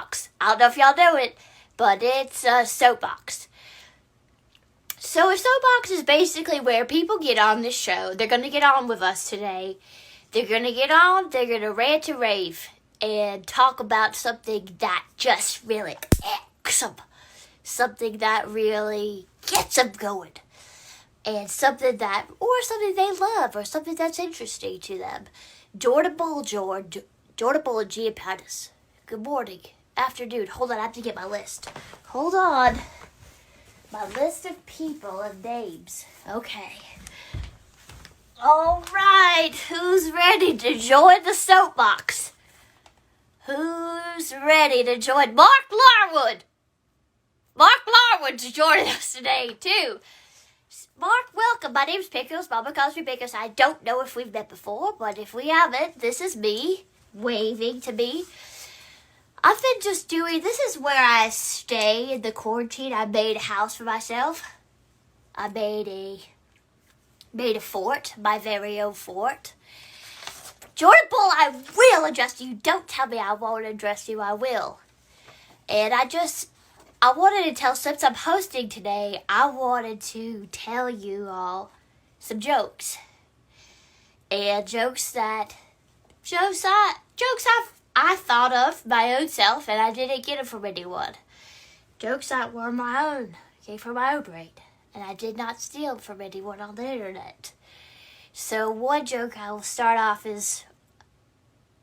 Soapbox. I don't know if y'all know it, but it's a Soapbox. So a Soapbox is basically where people get on this show. They're going to get on with us today. They're going to get on, they're going to rant and rave and talk about something that just really icks them. Something that really gets them going. And something they love, or something that's interesting to them. Jordan Bull and Gia Pattis. Good morning, afternoon. Hold on, I have to get my list. Hold on. My list of people and names. Okay. All right, who's ready to join the Soapbox? Who's ready to join? Mark Larwood. Mark Larwood's joining us today, too. Mark, welcome. My name's Pickles. Mama calls me Pickles. I don't know if we've met before, but if we haven't, this is me waving to me. I've been just this is where I stay in the quarantine. I made a house for myself. I made a fort, my very own fort. Jordan Bull, I will address you. Don't tell me I won't address you. I will. And I wanted to tell, since I'm hosting today, I wanted to tell you all some jokes. And jokes I thought of my own self, and I didn't get them from anyone. Jokes that were my own, came from my own brain, and I did not steal from anyone on the internet. So one joke I will start off is,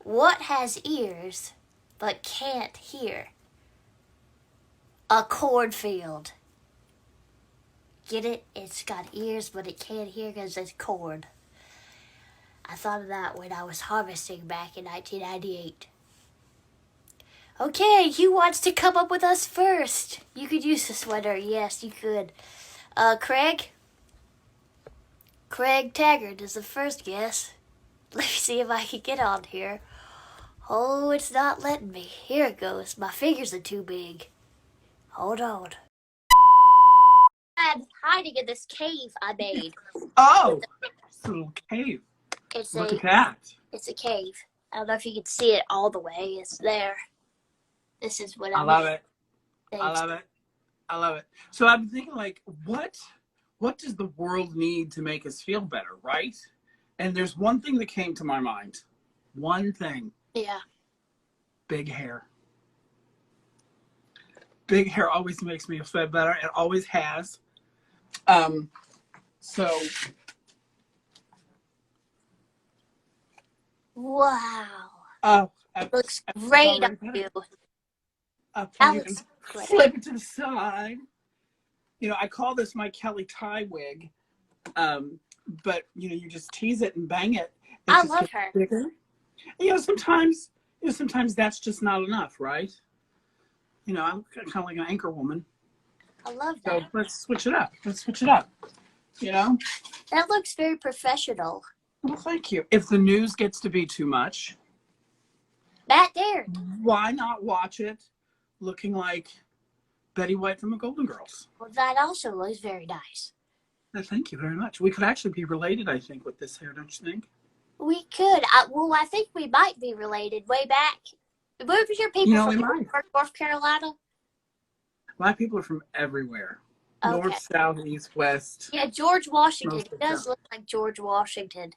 what has ears but can't hear? A cornfield. Get it? It's got ears, but it can't hear because it's corn. I thought of that when I was harvesting back in 1998. Okay, who wants to come up with us first? You could use the sweater. Yes, you could. Craig? Craig Taggart is the first guess. Let me see if I can get on here. Oh, it's not letting me. Here it goes. My fingers are too big. Hold on. I'm hiding in this cave I made. Oh, it's a little cave. Look at that. It's a cave. I don't know if you can see it all the way. It's there. This is what I love it. I love it. I love it. So I'm thinking, like, what does the world need to make us feel better, right? And there's one thing that came to my mind. One thing. Yeah. Big hair. Big hair always makes me feel better. It always has. So. Wow. Oh, it looks great on you. You can flip it to the side. You know, I call this my Keili Tighe wig. But you just tease it and bang it. I love her. Bigger. Sometimes that's just not enough, right? I'm kind of like an anchor woman. I love that. So let's switch it up. That looks very professional. Well, thank you. If the news gets to be too much, why not watch it looking like Betty White from the Golden Girls? Well, that also looks very nice. Thank you very much. We could actually be related, I think, with this hair, don't you think? We could. I think we might be related way back. Where was your people from? North Carolina? My people are from everywhere. Okay. North, south, east, west. Yeah, George Washington. It does look like George Washington.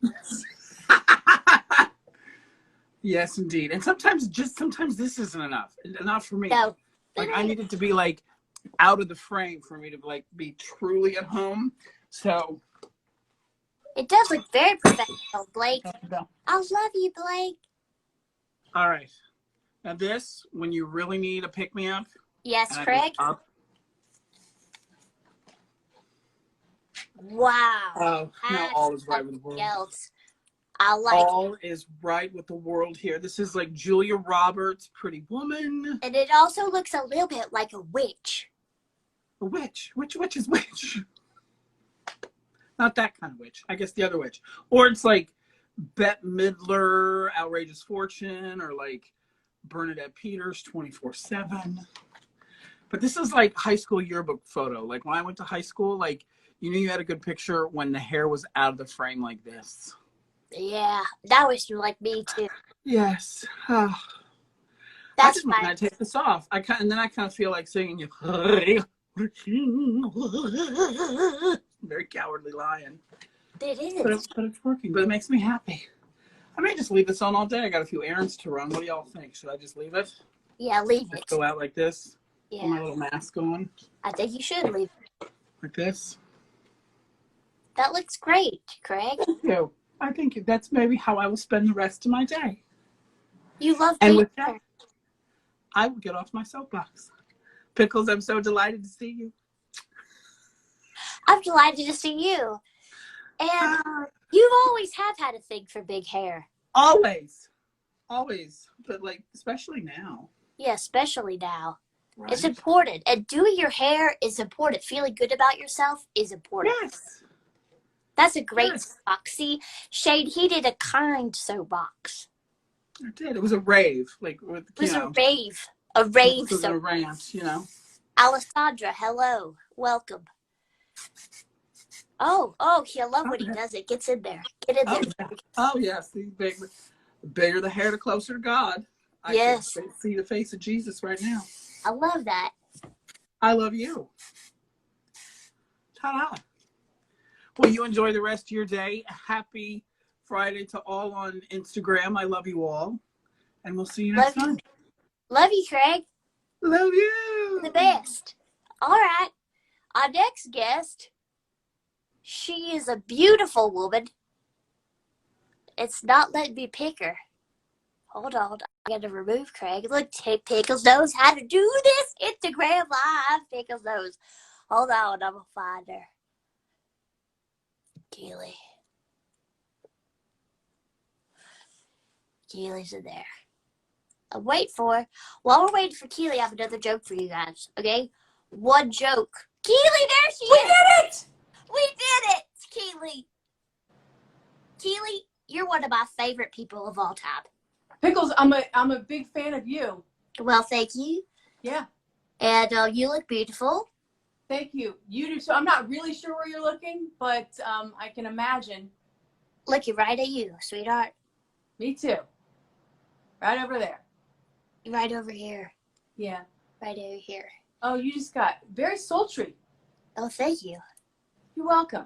Yes, indeed. And sometimes this isn't enough. Not for me. No. Like, I need it to be, like, out of the frame for me to, like, be truly at home. So. It does look very professional, Blake. I love you, Blake. All right. Now this, when you really need a pick-me-up. Yes, Craig? Wow. Oh, now all is right with the world. Else. I like all is right with the world here. This is like Julia Roberts, Pretty Woman. And it also looks a little bit like a witch. A witch? Which witch is witch? Not that kind of witch. I guess the other witch. Or it's like Bette Midler, Outrageous Fortune, or like Bernadette Peters, 24/7. But this is like high school yearbook photo. Like when I went to high school, like you knew you had a good picture when the hair was out of the frame like this. Yeah, that was like me too. Yes. I That's didn't when fine. I take this off. And then I kind of feel like singing you. Very cowardly lion. It But is. it's working. But it makes me happy. I may just leave this on all day. I got a few errands to run. What do y'all think? Should I just leave it? Yeah, leave Just it. go out like this? Put my Yeah, little mask on? I think you should leave it. Like this? That looks great, Craig. Thank you. I think that's maybe how I will spend the rest of my day. You love And being with that, here. I will get off my soapbox. Pickles, I'm so delighted to see you. I'm delighted to see you. And you've always have had a thing for big hair. Always. Always. But like, especially now. Yeah, especially now. Right? It's important. And doing your hair is important. Feeling good about yourself is important. Yes. That's a great Yes. soapbox. See, Shade, he did a kind soapbox. I did. It was a rave. Like, with, It was you a know. rave. A rave It was a soap. rant, you know. Alessandra, hello. Welcome. Oh, I love when he does it. Gets in there. Get in there. Oh yes. The bigger the hair, the closer to God. Yes. I can see the face of Jesus right now. I love that. I love you. Ta-da. Well, you enjoy the rest of your day. Happy Friday to all on Instagram. I love you all. And we'll see you next time. Love you, Craig. Love you. The best. All right. Our next guest, she is a beautiful woman. It's not letting me pick her. Hold on. I got to remove Craig. Look, Pickles knows how to do this. Instagram Live. Pickles knows. Hold on. I'm going to find her. Keili. Keili's in there. I'm waiting for her. While we're waiting for Keili, I have another joke for you guys. Okay? One joke. Keili, there she is. We did it! We did it, Keili. Keili, you're one of my favorite people of all time. Pickles, I'm a big fan of you. Well, thank you. Yeah. And you look beautiful. Thank you. You do too. I'm not really sure where you're looking, but I can imagine. Looking right at you, sweetheart. Me too. Right over there. Right over here. Yeah. Right over here. Oh, you just got very sultry. Oh, thank you. You're welcome.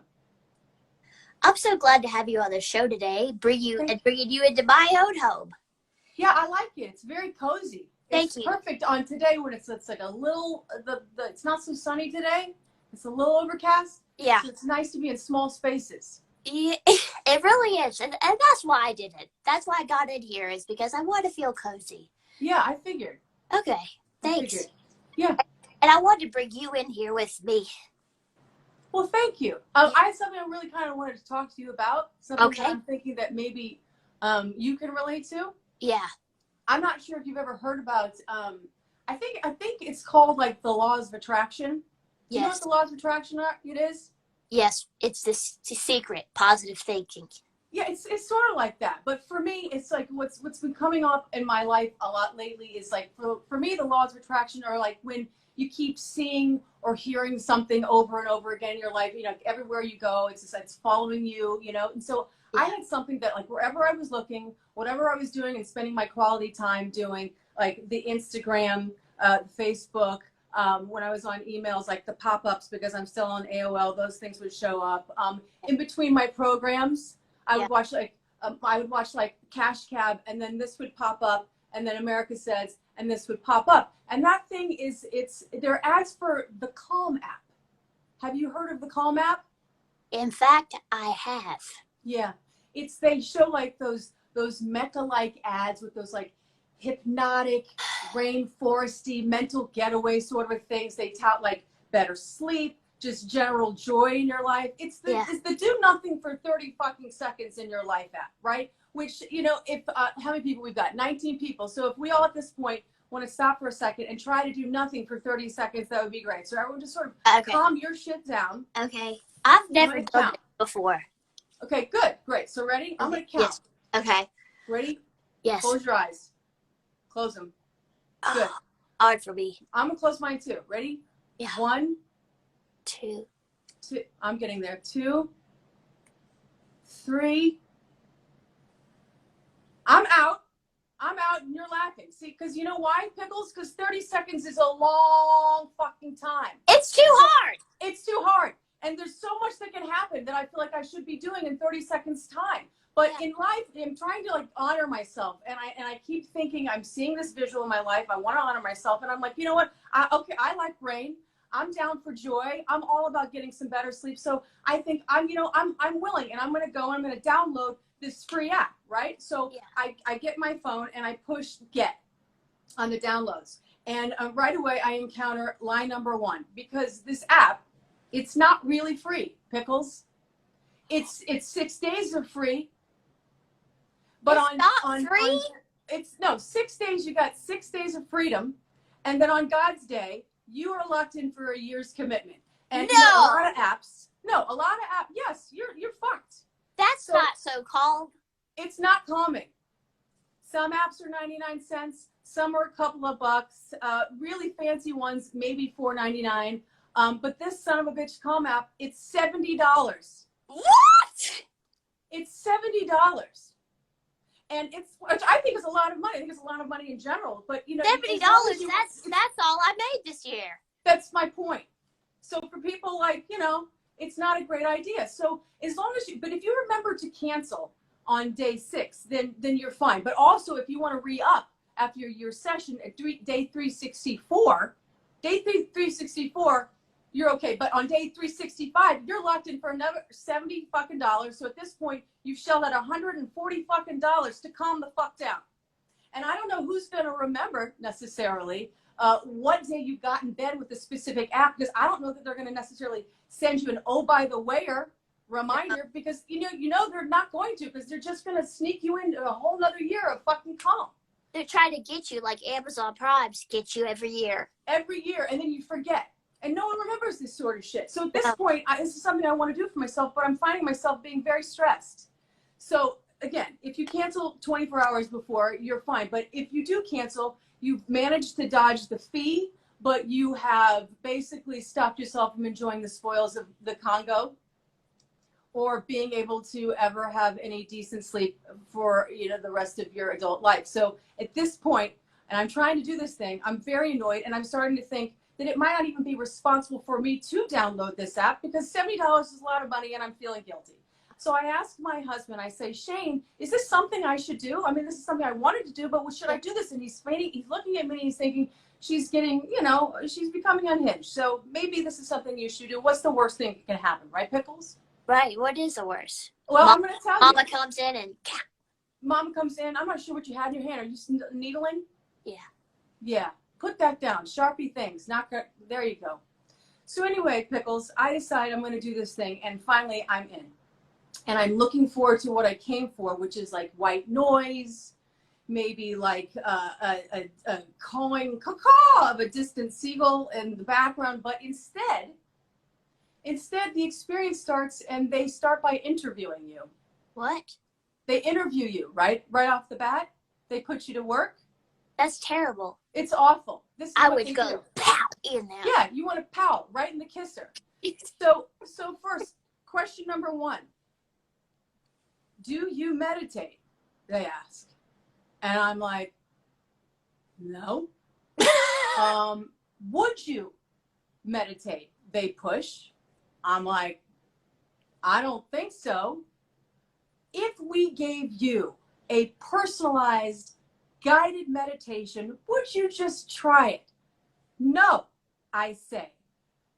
I'm so glad to have you on the show today, bringing you into my own home. Yeah, I like it. It's very cozy. Thank you. It's perfect on today when it's like a little, it's not so sunny today. It's a little overcast. Yeah. So it's nice to be in small spaces. Yeah, it really is. And that's why I did it. That's why I got in here, is because I want to feel cozy. Yeah, I figured. Okay. Thanks. Yeah. And I wanted to bring you in here with me. Well, thank you. I had something I really kind of wanted to talk to you about. Something that I'm thinking that maybe you can relate to. Yeah. I'm not sure if you've ever heard about. I think it's called like the laws of attraction. Do you know what the laws of attraction are? It is. Yes, it's this secret positive thinking. Yeah, it's sort of like that. But for me, it's like what's been coming up in my life a lot lately is like for me the laws of attraction are like when you keep seeing or hearing something over and over again in your life, you know, everywhere you go, it's following you, you know. And so I had something that like wherever I was looking, whatever I was doing and spending my quality time doing, like the Instagram, Facebook, when I was on emails, like the pop-ups, because I'm still on AOL, those things would show up. In between my programs, I would watch like Cash Cab, and then this would pop up, and then America Says, and this would pop up. And that thing they're ads for the Calm app. Have you heard of the Calm app? In fact, I have. Yeah. They show like those Mecca-like ads with those like hypnotic, rainforesty, mental getaway sort of things. They tout like better sleep, just general joy in your life. It's the do nothing for 30 fucking seconds in your life app, right? Which, you know, if how many people we've got? 19 people. So if we all at this point want to stop for a second and try to do nothing for 30 seconds, that would be great. So everyone just sort of calm your shit down. Okay. I've never done it before. Okay, good. Great. So ready? I'm going to count. Yes. Okay. Ready? Yes. Close your eyes. Close them. Good. Hard for me. I'm going to close mine too. Ready? Yeah. 1, 2. I'm getting there. 2, 3. I'm out. I'm out and you're laughing. See, because you know why, Pickles? Because 30 seconds is a long fucking time. It's too hard. It's too hard. And there's so much that can happen that I feel like I should be doing in 30 seconds time. But in life, I'm trying to like honor myself. And I keep thinking, I'm seeing this visual in my life. I want to honor myself. And I'm like, you know what? I like rain. I'm down for joy. I'm all about getting some better sleep. So I think I'm willing, and I'm going to go and I'm going to download this free app, right? So I get my phone and I push get on the downloads. And right away I encounter line number 1, because this app, it's not really free, Pickles. It's 6 days of free. But it's free? It's 6 days. You got 6 days of freedom. And then on God's day, you are locked in for a year's commitment. And no. A lot of apps. Yes, you're fucked. That's not so calm. It's not calming. Some apps are 99 cents. Some are a couple of bucks. Really fancy ones, maybe $4.99. But this son of a bitch calm app, it's $70. What? It's $70. And which I think is a lot of money. I think it's a lot of money in general. But $70, that's all I made this year. That's my point. So for people like, it's not a great idea. So as long as but if you remember to cancel on day 6, then you're fine. But also if you want to re-up after your session at day 364, you're okay. But on day 365, you're locked in for another $70 fucking dollars. So at this point, you've shelled out $140 fucking dollars to calm the fuck down. And I don't know who's going to remember necessarily what day you got in bed with the specific app, because I don't know that they're going to necessarily send you an oh by the wayer reminder, because you know they're not going to, because they're just going to sneak you into a whole nother year of fucking calm. They're trying to get you like Amazon Primes get you every year. Every year, and then you forget. And no one remembers this sort of shit. So at this point, this is something I want to do for myself, but I'm finding myself being very stressed. So again, if you cancel 24 hours before, you're fine. But if you do cancel, you've managed to dodge the fee, but you have basically stopped yourself from enjoying the spoils of the Congo or being able to ever have any decent sleep for the rest of your adult life. So at this point, and I'm trying to do this thing, I'm very annoyed, and I'm starting to think that it might not even be responsible for me to download this app, because $70 is a lot of money and I'm feeling guilty. So I asked my husband, I say, Shane, is this something I should do? I mean, this is something I wanted to do, but should I do this? And he's looking at me and he's thinking, she's getting, she's becoming unhinged. So maybe this is something you should do. What's the worst thing that can happen, right, Pickles? Right. What is the worst? Well, I'm going to tell you. Mama comes in and... Mama comes in. I'm not sure what you had in your hand. Are you needling? Yeah. Yeah. Put that down. Sharpie things. There you go. So anyway, Pickles, I decide I'm going to do this thing, and finally I'm in. And I'm looking forward to what I came for, which is like white noise, maybe like a cawing caw of a distant seagull in the background. But instead the experience starts, and they start by interviewing you. What? They interview you, right off the bat. They put you to work. That's terrible. It's awful. I would go pow in there. Yeah, you want to pow right in the kisser. So first, question number 1. Do you meditate? They ask. And I'm like, no. Would you meditate? They push. I'm like, I don't think so. If we gave you a personalized guided meditation, would you just try it? No, I say.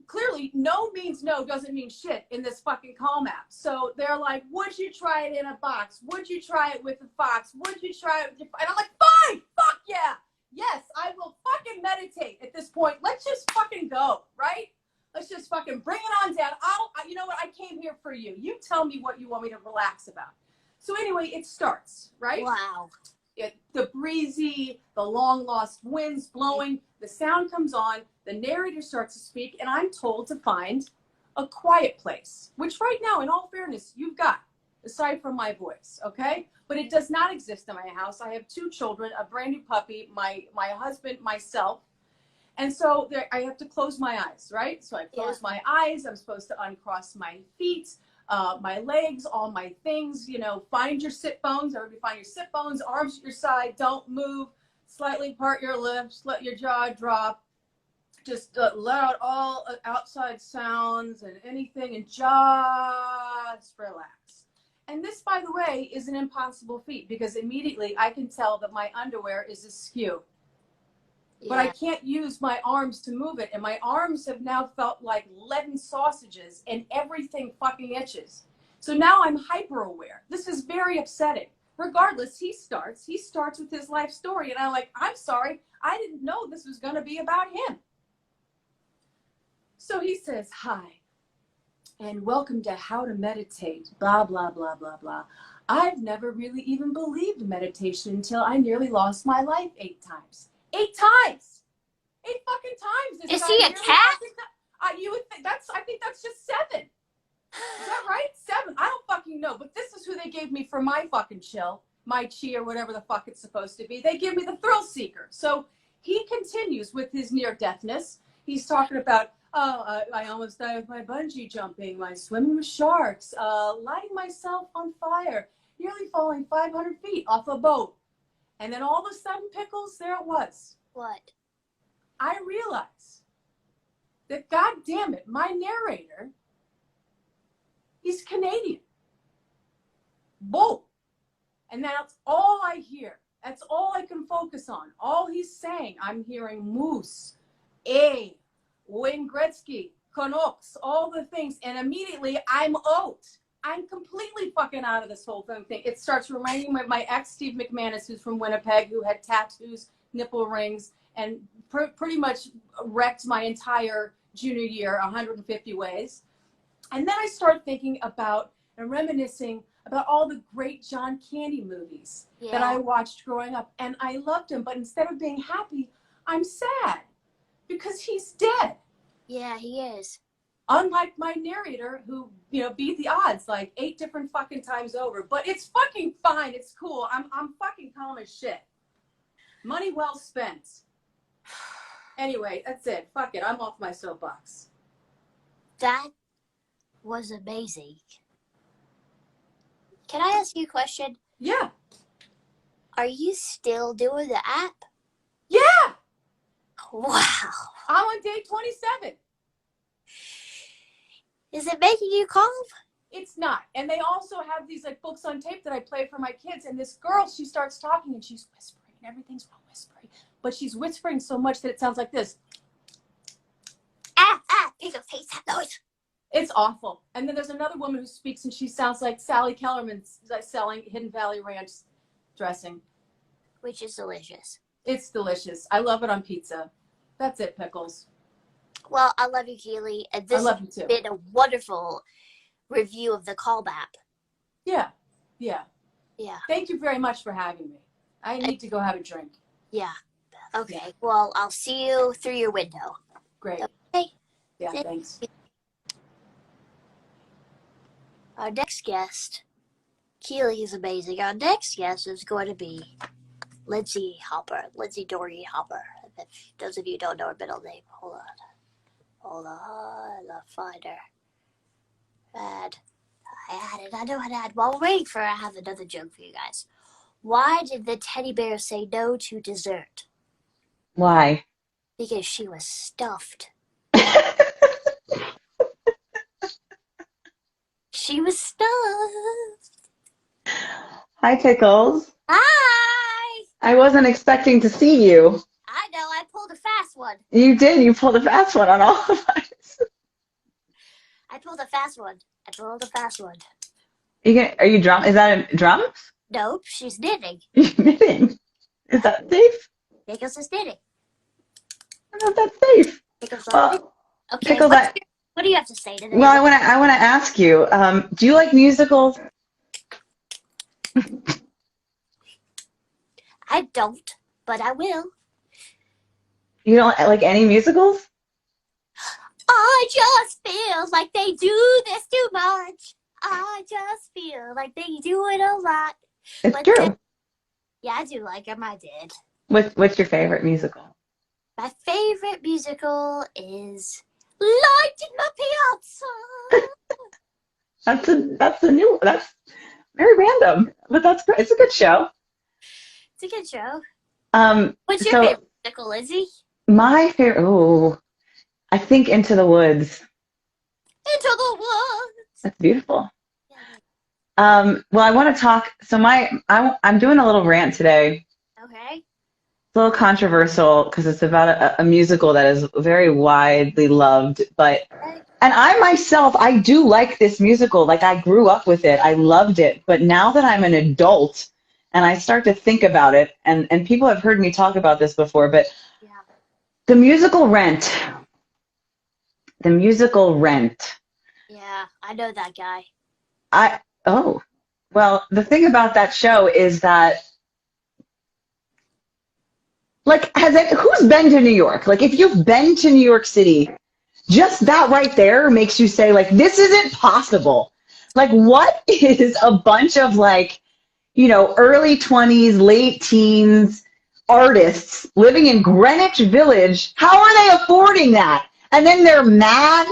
Clearly, no means no doesn't mean shit in this fucking Calm app. So they're like, would you try it in a box? Would you try it with a fox? Would you try it with your... And I'm like, fine, fuck yeah. Yes, I will fucking meditate at this point. Let's just fucking go, right? Let's just fucking bring it on down. You know what? I came here for you. You tell me what you want me to relax about. So anyway, it starts, right? Wow. The breezy, the long lost winds blowing, the sound comes on, the narrator starts to speak, and I'm told to find a quiet place, which right now, in all fairness, you've got, aside from my voice, okay? But it does not exist in my house. I have 2 children, a brand new puppy, my husband, myself. And so I have to close my eyes, right? So I close my eyes. I'm supposed to uncross my feet. my legs, all my things, you know, find your sit bones. Everybody find your sit bones, arms at your side. Don't move. Slightly part your lips. Let your jaw drop. Just let out all outside sounds and anything and just relax. And this, by the way, is an impossible feat because immediately I can tell that my underwear is askew. Yeah. But I can't use my arms to move it. And my arms have now felt like leaden sausages and everything fucking itches. So now I'm hyper aware. This is very upsetting. Regardless, he starts with his life story. And I'm like, I'm sorry, I didn't know this was going to be about him. So he says, hi, and welcome to How to Meditate, blah, blah, blah, blah, blah. I've never really even believed meditation until I nearly lost my life 8 times. 8 times! 8 fucking times! Is he a cat? You would think I think that's just 7. Is that right? 7. I don't fucking know, but this is who they gave me for my fucking chill, my chi or whatever the fuck it's supposed to be. They give me the thrill seeker. So he continues with his near-deathness. He's talking about, I almost died with my bungee jumping, my swimming with sharks, lighting myself on fire, nearly falling 500 feet off a boat. And then all of a sudden, Pickles, there it was. What? I realized that, God damn it, my narrator, he's Canadian. Boom. And that's all I hear. That's all I can focus on. All he's saying, I'm hearing Moose, Wayne Gretzky, Canucks, all the things. And immediately I'm out. I'm completely fucking out of this whole thing. It starts reminding me of my ex, Steve McManus, who's from Winnipeg, who had tattoos, nipple rings, and pretty much wrecked my entire junior year 150 ways. And then I start thinking about and reminiscing about all the great John Candy movies that I watched growing up. And I loved him, but instead of being happy, I'm sad because he's dead. Yeah, he is. Unlike my narrator who, you know, beat the odds like 8 different fucking times over. But it's fucking fine. It's cool. I'm fucking calm as shit. Money well spent. Anyway, that's it. Fuck it. I'm off my soapbox. That was amazing. Can I ask you a question? Yeah. Are you still doing the app? Yeah. Wow. I'm on day 27. Is it making you calm? It's not. And they also have these like books on tape that I play for my kids. And this girl, she starts talking and she's whispering. And everything's wrong whispering. But she's whispering so much that it sounds like this. Pickle face that noise. It's awful. And then there's another woman who speaks and she sounds like Sally Kellerman selling Hidden Valley Ranch dressing. Which is delicious. It's delicious. I love it on pizza. That's it, Pickles. Well, I love you, Keili. And this has been a wonderful review of the Calm app. Yeah. Thank you very much for having me. I need to go have a drink. Yeah. Okay. Yeah. Well, I'll see you through your window. Great. Okay. Yeah, thanks. Our next guest, Keili is amazing. Our next guest is going to be Lindsay Hopper, Lindsay Dory Hopper. If those of you don't know her middle name, hold on, I'll find her. I know how to add. While we're waiting for her, I have another joke for you guys. Why did the teddy bear say no to dessert? Why? Because she was stuffed. She was stuffed. Hi, Pickles. Hi. I wasn't expecting to see you. I know. I pulled a fast one. You did. You pulled a fast one on all of us. I pulled a fast one. Are you drum? Is that a drum? Nope. She's knitting. Knitting. Is that safe? Pickles is knitting. I don't know if that's safe. Pickles okay. Pickles, what do you have to say today? Well, I want to ask you. Do you like musicals? I don't, but I will. You don't like any musicals? I just feel like they do this too much. I just feel like they do it a lot. It's true. Yeah, I do like them. I did. What's your favorite musical? My favorite musical is Light in the Piazza. That's very random, but that's great. It's a good show. It's a good show. What's your So favorite musical, Lizzie? my favorite, I think Into the Woods. Into the Woods. That's beautiful. Yeah. Well, I want to talk. So I'm doing a little rant today. Okay. It's a little controversial because it's about a musical that is very widely loved, and I myself, I do like this musical. Like I grew up with it. I loved it. But now that I'm an adult and I start to think about it, and people have heard me talk about this before, but Yeah. the musical Rent. The musical Rent. Yeah, I know that guy. Well, the thing about that show is that, like, who's been to New York? Like, if you've been to New York City, just that right there makes you say, like, this isn't possible. Like, what is a bunch of, like, early 20s, late teens artists living in Greenwich Village? How are they affording that? And then they're mad.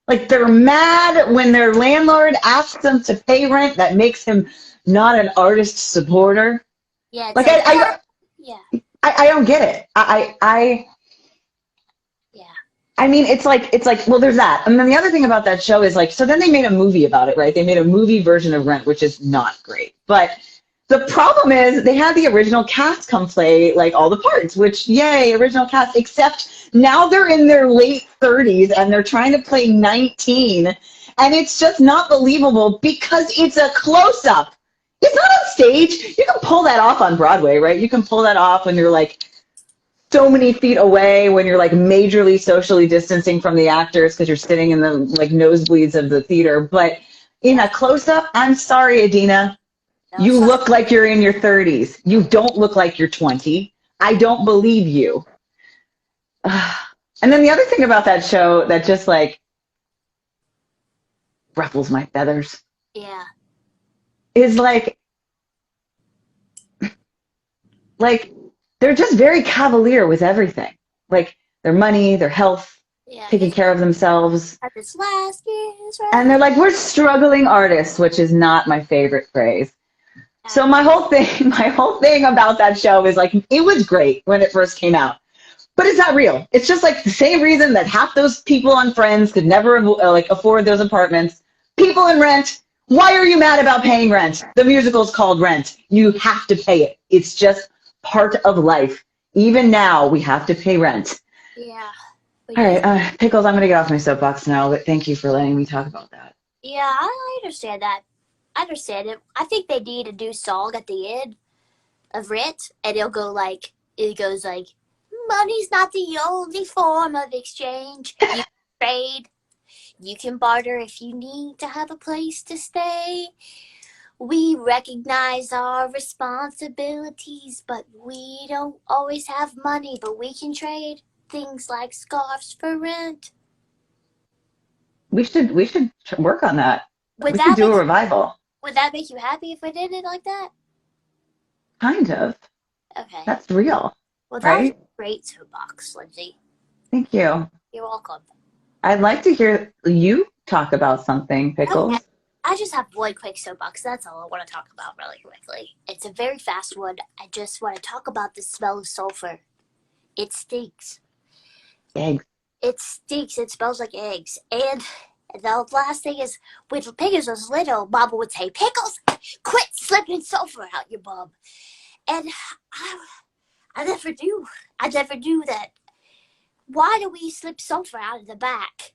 Like, they're mad when their landlord asks them to pay rent that makes him not an artist supporter. Yeah, it's Like, yeah. I don't get it. Yeah. I mean, it's like, well, there's that. And then the other thing about that show is, like, so then they made a movie about it, right? They made a movie version of Rent, which is not great. But the problem is they had the original cast come play, like, all the parts, which, yay, original cast, except now they're in their late 30s and they're trying to play 19. And it's just not believable because it's a close-up. It's not on stage. You can pull that off on Broadway, right? You can pull that off when you're, like, so many feet away, when you're, like, majorly socially distancing from the actors because you're sitting in the, like, nosebleeds of the theater. But in a close-up, I'm sorry, Adina. No, You look like you're in your 30s. You don't look like you're 20. I don't believe you. And then the other thing about that show that just, like, ruffles my feathers Yeah. is, like, they're just very cavalier with everything. Like, their money, their health, Yeah. taking care of themselves. This last year's right. And they're like, we're struggling artists, which is not my favorite phrase. So my whole thing about that show is, like, it was great when it first came out, but it's not real. It's just like the same reason that half those people on Friends could never afford those apartments. People in Rent, why are you mad about paying rent? The musical's called Rent. You have to pay it. It's just part of life. Even now, we have to pay rent. Yeah. All right, Pickles, I'm going to get off my soapbox now, but thank you for letting me talk about that. Yeah, I understand that. I understand it. I think they need a new song at the end of Rent, and it goes like, money's not the only form of exchange. You can trade, you can barter if you need to have a place to stay. We recognize our responsibilities, but we don't always have money, but we can trade things like scarves for rent. We should work on that. Would We that could do a make- revival. Would that make you happy if I did it like that? Kind of. Okay. That's real. Well, that right? was a great soapbox, Lindsay. Thank you. You're welcome. I'd like to hear you talk about something, Pickles. Okay. I just have one quick soapbox. That's all I want to talk about really quickly. It's a very fast one. I just want to talk about the smell of sulfur. It stinks. Eggs. It stinks. It smells like eggs. And the last thing is, when Pickles was little, Mama would say, Pickles, quit slipping sulfur out your bum. And I never knew. I never knew that. Why do we slip sulfur out of the back?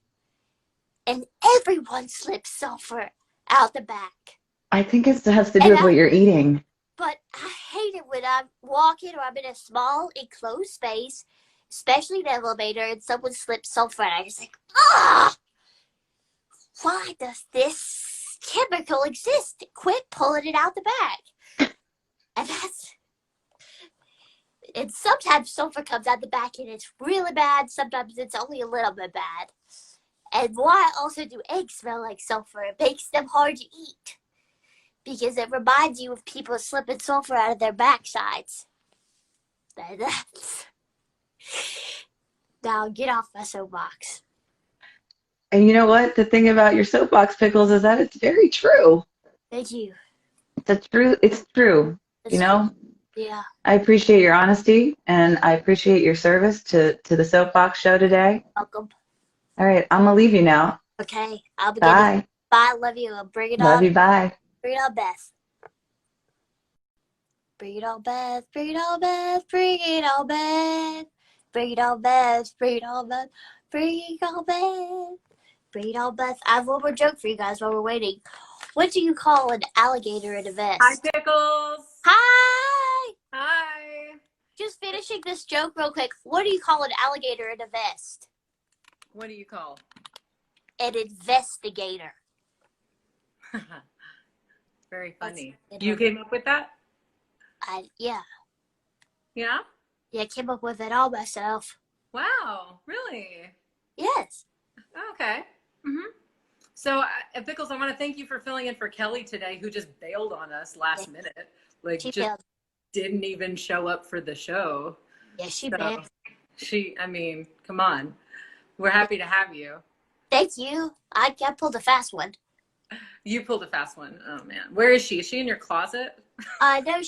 And everyone slips sulfur out the back. I think it has to do with what you're eating. But I hate it when I'm walking or I'm in a small enclosed space, especially an elevator, and someone slips sulfur and I'm just like, ah! Why does this chemical exist? Quit pulling it out the back. And sometimes sulfur comes out the back and it's really bad. Sometimes it's only a little bit bad. And why also do eggs smell like sulfur? It makes them hard to eat. Because it reminds you of people slipping sulfur out of their backsides. Now get off my soapbox. And you know what? The thing about your soapbox pickles is that it's very true. Thank you. It's true. It's You know, Yeah. I appreciate your honesty and I appreciate your service to the Soapbox Show today. Welcome. All right, I'm gonna leave you now. Okay. I'll begin. Bye. Bye. Love you. Bring it Love on. you. Bye. Bring it on, Beth. Bring it on, Beth. Bring it on, Beth. Bring it on, Beth. Bring it on, Beth. Bring it on, Beth. Bring it on, Beth. Bring it on, Beth. I have one more joke for you guys while we're waiting. What do you call an alligator in a vest? Hi, Pickles. Hi! Hi. Just finishing this joke real quick. What do you call an alligator in a vest? What do you call? An investigator. Very funny. That's- You came up with that? Yeah. Yeah? Yeah, I came up with it all myself. Wow. Really? Yes. Okay. So, Pickles, I want to thank you for filling in for Keili today, who just bailed on us last minute. Like, She just failed. didn't even show up for the show. Yeah, she So, failed. I mean, come on. We're happy to have you. Thank you. I pulled a fast one. You pulled a fast one. Oh, man. Where is she? Is she in your closet? No,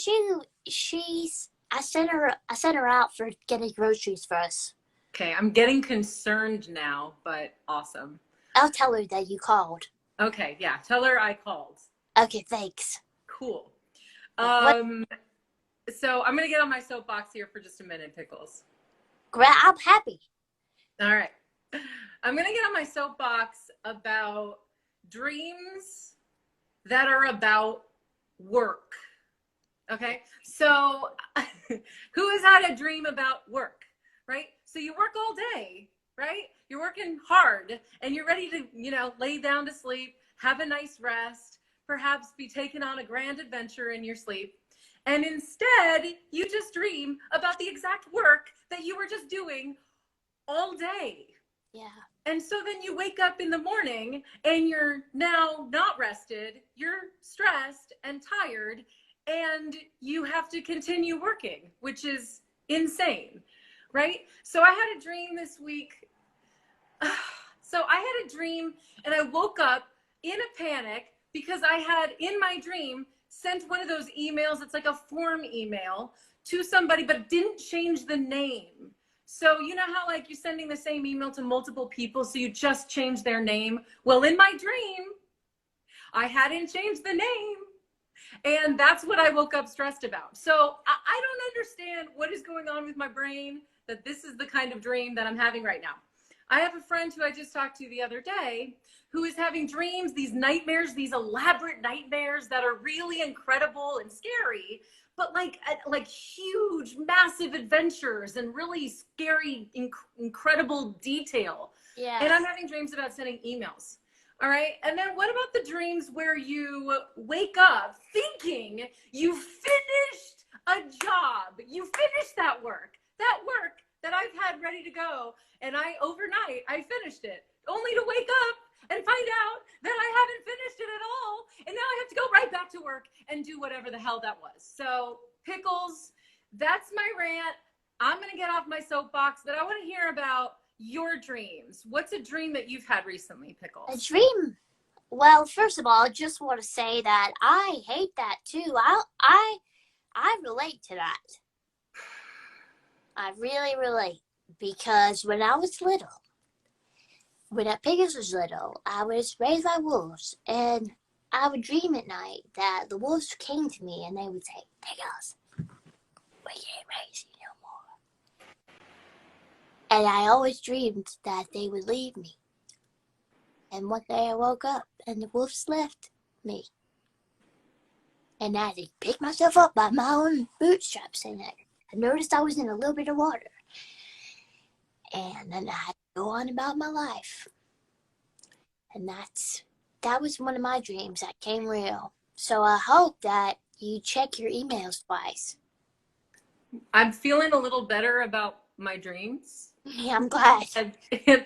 she's. I sent her out for getting groceries for us. Okay, I'm getting concerned now, but awesome. I'll tell her that you called. Okay, yeah. Tell her I called. Okay, thanks. Cool. What- So I'm going to get on my soapbox here for just a minute, Pickles. I'm happy. All right. I'm going to get on my soapbox about dreams that are about work. Okay? So who has had a dream about work, right? So you work all day, right? You're working hard and you're ready to, lay down to sleep, have a nice rest, perhaps be taken on a grand adventure in your sleep. And instead, you just dream about the exact work that you were just doing all day. Yeah. And so then you wake up in the morning and you're now not rested, you're stressed and tired, and you have to continue working, which is insane, right? So I had a dream this week. So I had a dream and I woke up in a panic because I had, in my dream, sent one of those emails. It's like a form email to somebody, but didn't change the name. So you know how like you're sending the same email to multiple people, so you just change their name? Well, in my dream, I hadn't changed the name. And that's what I woke up stressed about. So I don't understand what is going on with my brain, that this is the kind of dream that I'm having right now. I have a friend who I just talked to the other day who is having dreams, these nightmares, these elaborate nightmares that are really incredible and scary, but like huge, massive adventures and really scary, incredible detail. Yeah. And I'm having dreams about sending emails. All right. And then what about the dreams where you wake up thinking you finished a job? You finished that work that I've had ready to go. And overnight, I finished it, only to wake up and find out that I haven't finished it at all. And now I have to go right back to work and do whatever the hell that was. So, Pickles, that's my rant. I'm going to get off my soapbox, but I want to hear about your dreams. What's a dream that you've had recently, Pickles? A dream. Well, first of all, I just want to say that I hate that too. I relate to that. I really relate, because when I was little, when Pickles was little, I was raised by wolves, and I would dream at night that the wolves came to me and they would say, Pickles, we can't raise you no more. And I always dreamed that they would leave me. And one day I woke up and the wolves left me. And I had to pick myself up by my own bootstraps, and I noticed I was in a little bit of water. And then I had to go on about my life. And that was one of my dreams that came real. So I hope that you check your emails twice. I'm feeling a little better about my dreams. Yeah, I'm glad.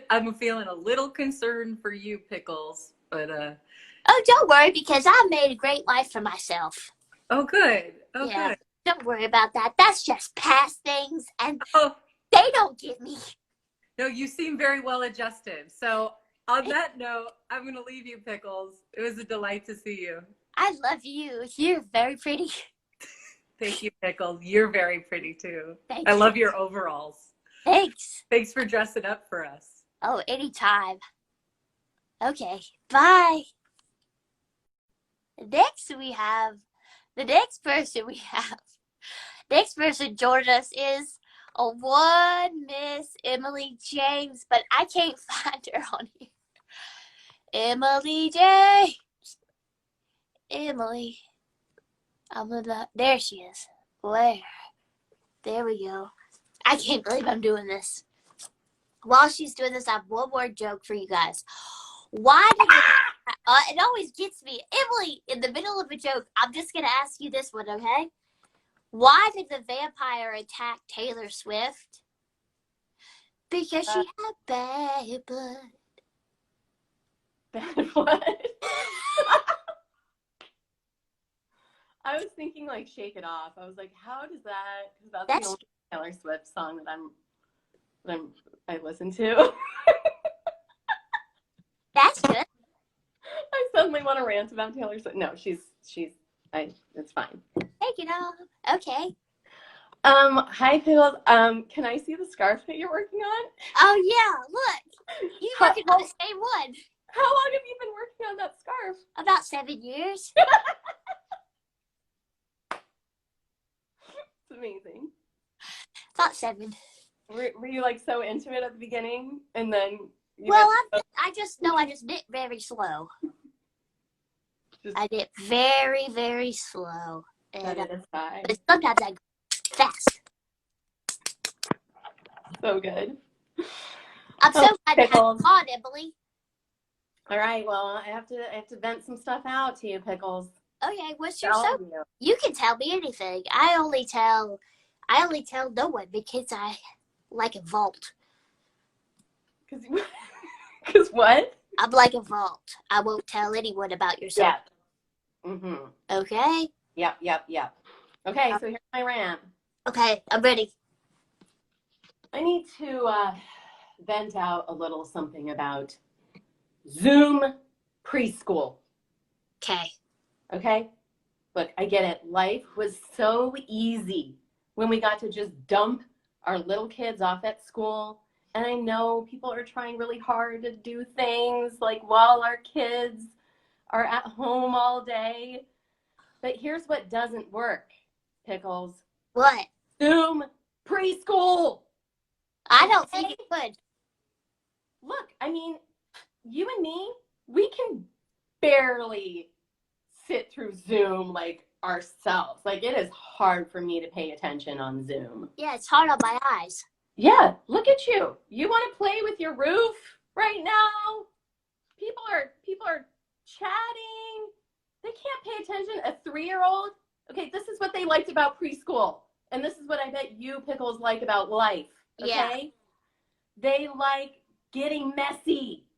I'm feeling a little concerned for you, Pickles, but Oh, don't worry, because I made a great life for myself. oh, good. Oh, Yeah. good. Don't worry about that. That's just past things, and Oh, they don't get me. no, you seem very well adjusted. So On that note, I'm going to leave you, Pickles. It was a delight to see you. I love you. You're very pretty. Thank you, Pickles. You're very pretty, too. Thank I you. love your overalls. Thanks. Thanks for dressing up for us. Oh, anytime. Okay, bye. Next person joining us is a one Miss Emily James, but I can't find her on here. Emily James. Emily. There she is. Where? There we go. I can't believe I'm doing this. While she's doing this, I have one more joke for you guys. Why did it always gets me. Emily, in the middle of a joke, I'm just going to ask you this one, okay? Why did the vampire attack Taylor Swift? Because she had bad blood. Bad blood. I was thinking like Shake It Off. I was like, how does that, because that's the only Taylor Swift song that I listen to. That's good. I suddenly want to rant about Taylor Swift. No, it's fine. Take it off. Okay. Hi Pickles. Can I see the scarf that you're working on? Oh yeah, look. You're working on the same one. How long have you been working on that scarf? About 7 years. It's amazing. About 7. Were you like so into it at the beginning, and then? I just knit very slow. I knit very, very slow. And, but sometimes I go fast. So good. I'm so glad to have you on, Emily. All right, well, I have to vent some stuff out to you, Pickles. Okay, what's your soap? You can tell me anything. I only tell no one because I like a vault. Because what? I'm like a vault. I won't tell anyone about yourself. Yeah. Mm-hmm. Okay? Yep. Okay, so here's my rant. Okay, I'm ready. I need to vent out a little something about Zoom preschool. Okay? Look, I get it. Life was so easy when we got to just dump our little kids off at school. And I know people are trying really hard to do things like while our kids are at home all day. But here's what doesn't work, Pickles. What? Zoom preschool. I don't think it would. Look, I mean, you and me, we can barely sit through Zoom like ourselves. Like, it is hard for me to pay attention on Zoom. Yeah, it's hard on my eyes. Yeah, look at you. You want to play with your roof right now? People are chatting. They can't pay attention. A 3-year-old. Okay, this is what they liked about preschool. And this is what I bet you, Pickles, like about life. Okay? Yeah. They like getting messy.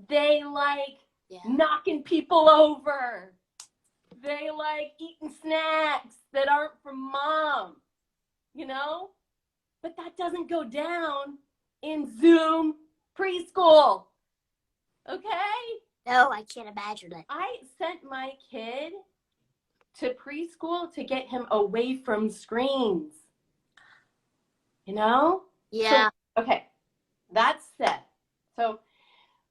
They like knocking people over. They like eating snacks that aren't from mom. You know? But that doesn't go down in Zoom preschool. Okay? No, I can't imagine it. I sent my kid to preschool to get him away from screens. You know? Yeah. So, okay. That said, so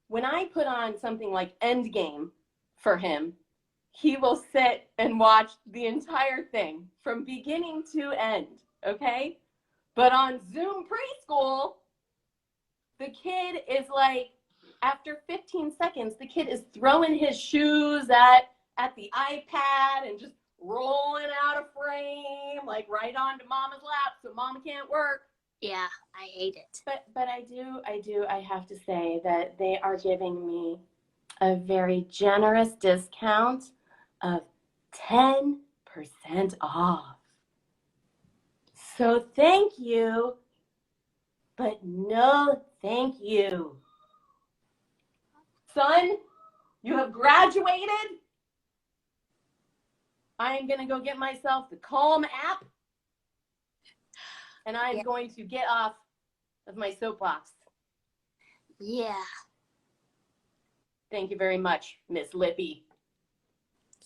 when I put on something like Endgame for him, he will sit and watch the entire thing from beginning to end. Okay? But on Zoom preschool, the kid is like, after 15 seconds, the kid is throwing his shoes at the iPad and just rolling out of frame, like right onto mama's lap so mama can't work. Yeah, I hate it. But I have to say that they are giving me a very generous discount of 10% off. So thank you, but no thank you. Son, you have graduated. I am going to go get myself the Calm app, and I am going to get off of my soapbox. Yeah. Thank you very much, Miss Lippy.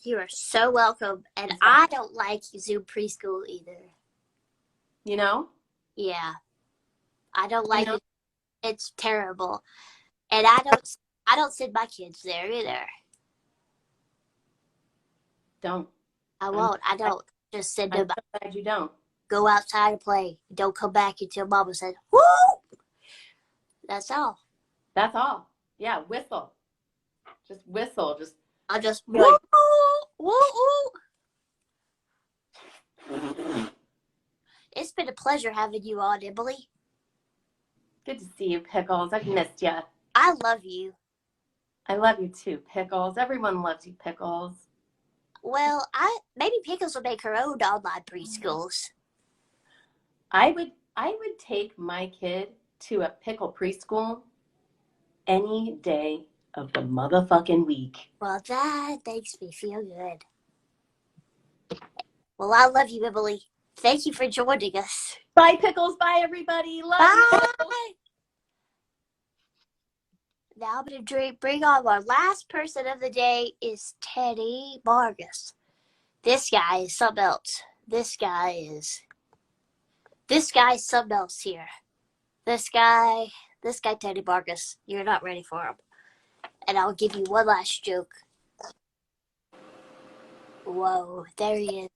You are so welcome. And I don't like Zoom preschool either. You know? Yeah. I don't like it. It's terrible. And I don't send my kids there either. Don't. I won't. I don't. Just send them. I'm so glad you don't. Go outside and play. Don't come back until Mama says, woo! That's all. That's all. Yeah, whistle. Just whistle. Just I'll just be woo, like, woo, woo. It's been a pleasure having you on, Emily. good to see you, Pickles. I've missed you. I love you. I love you too, Pickles. Everyone loves you, Pickles. Well, maybe Pickles will make her own online preschools. I would take my kid to a pickle preschool any day of the motherfucking week. Well, that makes me feel good. Well, I love you, Emily. Thank you for joining us. Bye, Pickles. Bye, everybody. Love you. Bye. Now I'm going to bring on our last person of the day is Teddy Margas. This guy is something else. This guy is something else here. This guy, Teddy Vargas, you're not ready for him. And I'll give you one last joke. Whoa, there he is.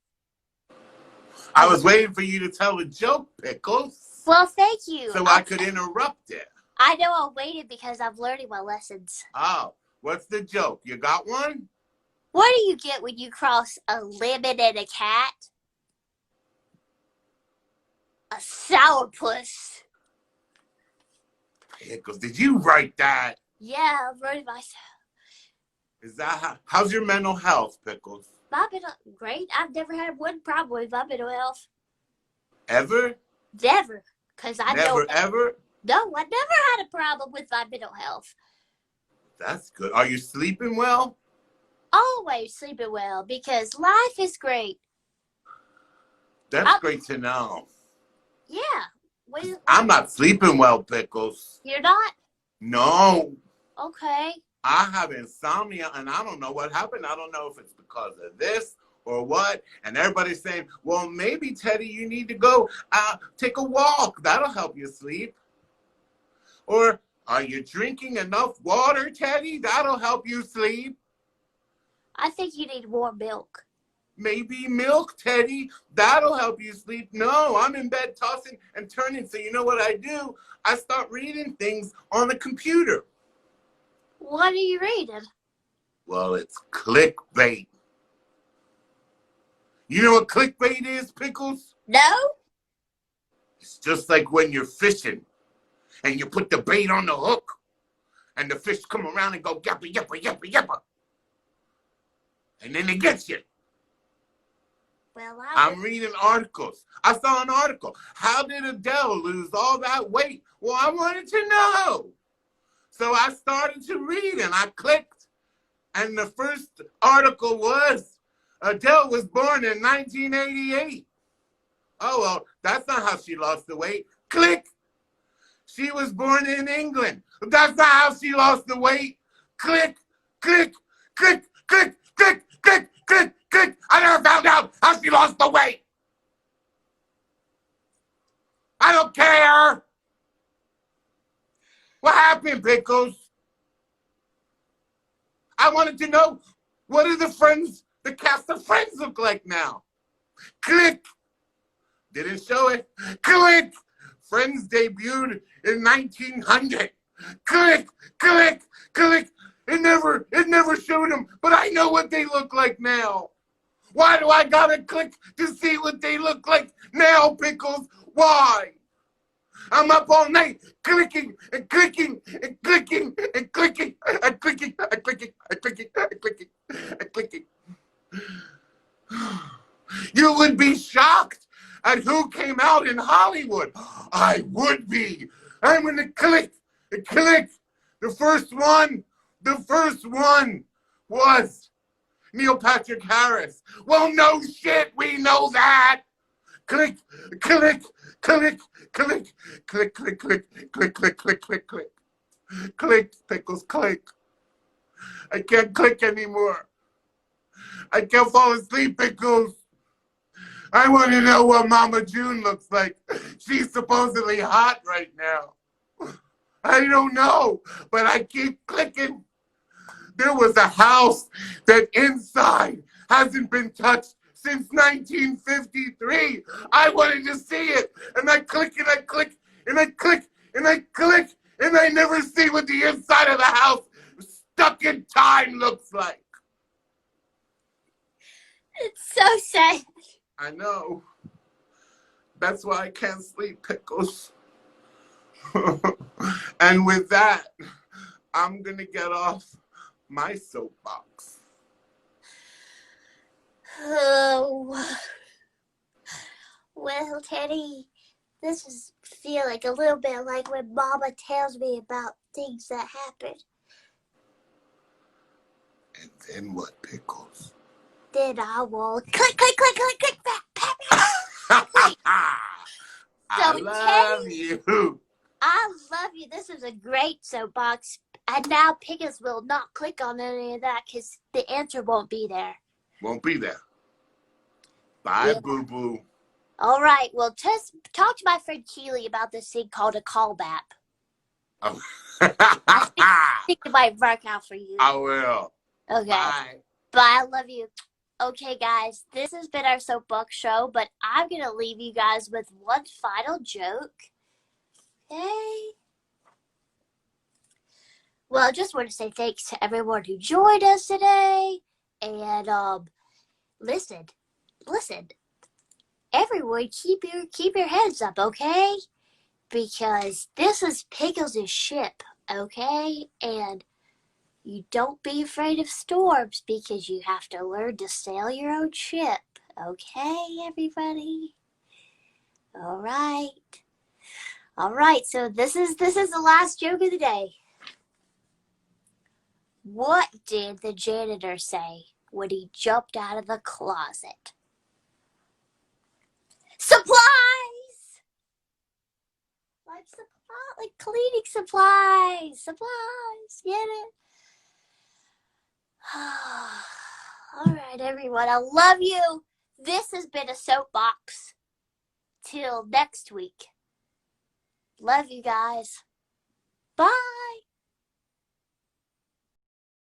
I was waiting for you to tell a joke, Pickles. Well, thank you. So I could interrupt it. I know I waited because I'm learning my lessons. Oh, what's the joke? You got one? What do you get when you cross a lemon and a cat? A sourpuss. Pickles, did you write that? Yeah, I'm writing myself. Is that how's your mental health, Pickles? My mental, great. I've never had one problem with my mental health. Ever? Never. Because I Never, don't. ever? No, I never had a problem with my mental health. That's good. Are you sleeping well? Always sleeping well because life is great. That's great to know. Yeah. I'm not sleeping well, Pickles. You're not? No. Okay. I have insomnia, and I don't know what happened. I don't know if it's because of this or what. And everybody's saying, well, maybe, Teddy, you need to go take a walk. That'll help you sleep. Or are you drinking enough water, Teddy? That'll help you sleep. I think you need more milk. Maybe milk, Teddy. That'll help you sleep. No, I'm in bed tossing and turning. So you know what I do? I start reading things on the computer. What are you reading? Well, it's clickbait. You know what clickbait is, Pickles? No? It's just like when you're fishing and you put the bait on the hook and the fish come around and go yappa, yappa, yappa, yappa. And then it gets you. Well, I'm reading articles. I saw an article. How did Adele lose all that weight? Well, I wanted to know. So I started to read and I clicked. And the first article was Adele was born in 1988. Oh, well, that's not how she lost the weight. Click. She was born in England. That's not how she lost the weight. Click, click, click, click, click, click, click, click. I never found out how she lost the weight. I don't care. What happened, Pickles? I wanted to know, what do the cast of Friends look like now? Click. Didn't show it. Click. Friends debuted in 1900. Click, click, click. It never showed them, but I know what they look like now. Why do I gotta click to see what they look like now, Pickles? Why? I'm up all night clicking and clicking and clicking and clicking and clicking and clicking and clicking and clicking and clicking. You would be shocked at who came out in Hollywood. I would be. I'm gonna click and click. The first one was Neil Patrick Harris. Well, no shit, we know that. Click, click, click, click, click, click, click, click, click, click, click, click. Click, Pickles, click. I can't click anymore. I can't fall asleep, Pickles. I want to know what Mama June looks like. She's supposedly hot right now. I don't know, but I keep clicking. There was a house that inside hasn't been touched since 1953. I wanted to see it, and I click and I click and I click and I click, and I never see what the inside of the house stuck in time looks like. It's so sad. I know. That's why I can't sleep, Pickles. And with that, I'm going to get off my soapbox. Oh. Well, Teddy, this is feel like a little bit like when Mama tells me about things that happen. And then what, Pickles? Then I will click, click, click, click, click, back, back. I love you. I love you. This is a great soapbox. And now Pickles will not click on any of that because the answer won't be there. Won't be there. Bye, Yeah. boo-boo. All right. Well, just talk to my friend Keili about this thing called a callback. Oh. I think it might work out for you. I will. Okay. Bye. Bye. I love you. Okay, guys. This has been our Soapbox Show, but I'm going to leave you guys with one final joke. Okay. Well, I just want to say thanks to everyone who joined us today. And listen, everyone, keep your heads up, okay? Because this is Pickles' ship, okay? And you don't be afraid of storms because you have to learn to sail your own ship, okay, everybody? All right. All right, so this is the last joke of the day. What did the janitor say when he jumped out of the closet? Supplies! Like cleaning supplies. Supplies, get it? All right, everyone, I love you. This has been a Soapbox. Till next week. Love you guys. Bye.